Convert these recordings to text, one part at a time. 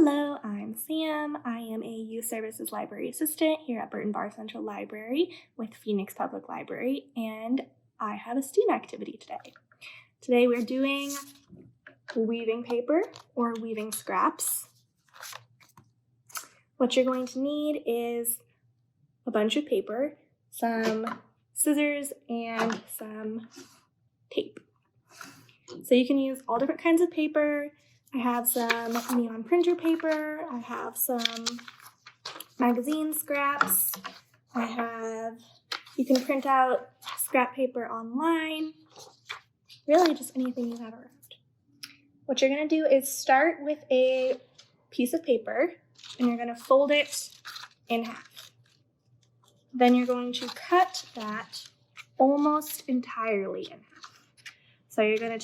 Hello, I'm Sam. I am a Youth Services Library Assistant here at Burton Bar Central Library with Phoenix Public Library, and I have a student activity today. Today we're doing weaving paper or weaving scraps. What you're going to need is a bunch of paper, some scissors, and some tape. So you can use all different kinds of paper. I have some neon printer paper. I have some magazine scraps. You can print out scrap paper online. Really just anything you have around. What you're gonna do is start with a piece of paper and you're gonna fold it in half. Then you're going to cut that almost entirely in half. So you're gonna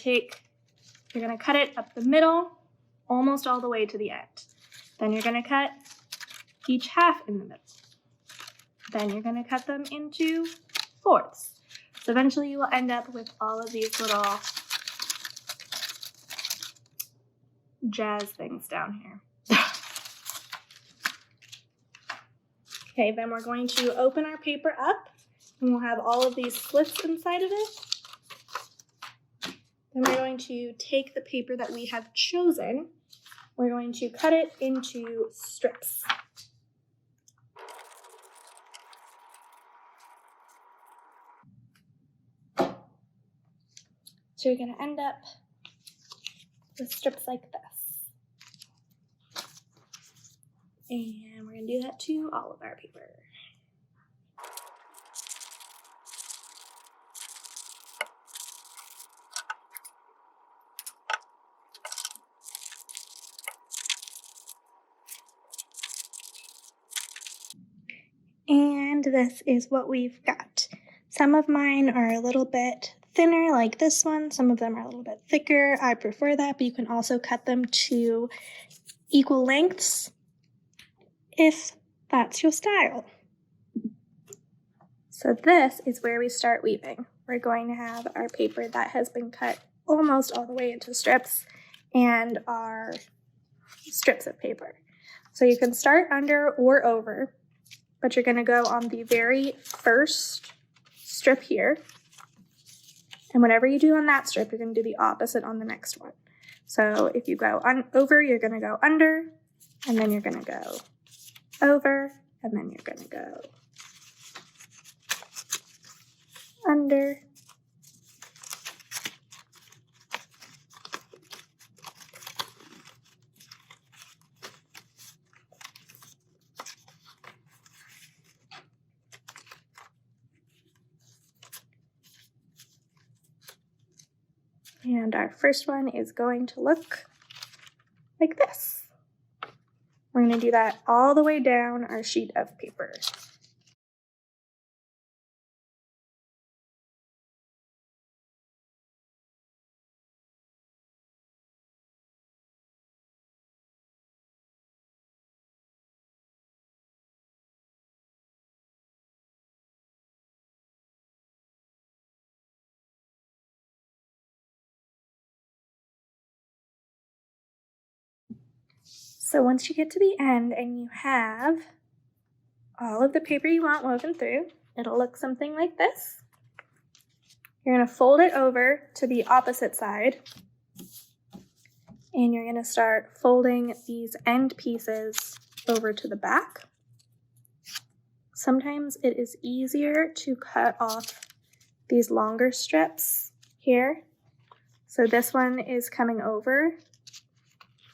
cut it up the middle, almost all the way to the end. Then you're gonna cut each half in the middle. Then you're gonna cut them into fourths. So eventually you will end up with all of these little jazz things down here. Okay, then we're going to open our paper up and we'll have all of these slits inside of it. Then we're going to take the paper that we have chosen. We're going to cut it into strips. So you're going to end up with strips like this. And we're going to do that to all of our paper. And this is what we've got. Some of mine are a little bit thinner like this one. Some of them are a little bit thicker. I prefer that, but you can also cut them to equal lengths if that's your style. So this is where we start weaving. We're going to have our paper that has been cut almost all the way into strips and our strips of paper. So you can start under or over, but you're going to go on the very first strip here. And whatever you do on that strip, you're going to do the opposite on the next one. So if you go over, you're going to go under, and then you're going to go over, and then you're going to go under, and our first one is going to look like this. We're going to do that all the way down our sheet of paper. So once you get to the end and you have all of the paper you want woven through, it'll look something like this. You're going to fold it over to the opposite side, and you're going to start folding these end pieces over to the back. Sometimes it is easier to cut off these longer strips here. So this one is coming over.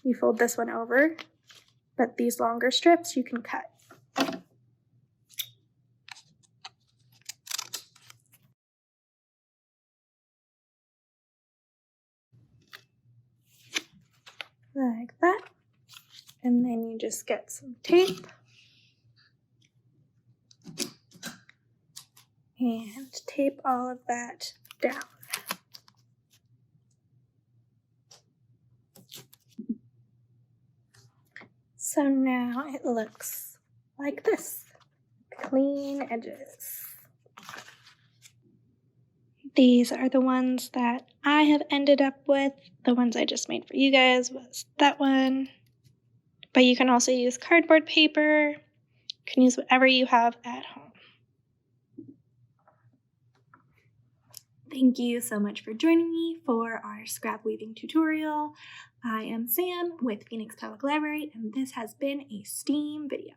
You fold this one over, but these longer strips you can cut. Like that. And then you just get some tape and tape all of that down. So now it looks like this, clean edges. These are the ones that I have ended up with. The ones I just made for you guys was that one, But you can also use cardboard paper. You can use whatever you have at home. Thank you so much for joining me for our scrap weaving tutorial. I am Sam with Phoenix Public Library, and this has been a STEAM video.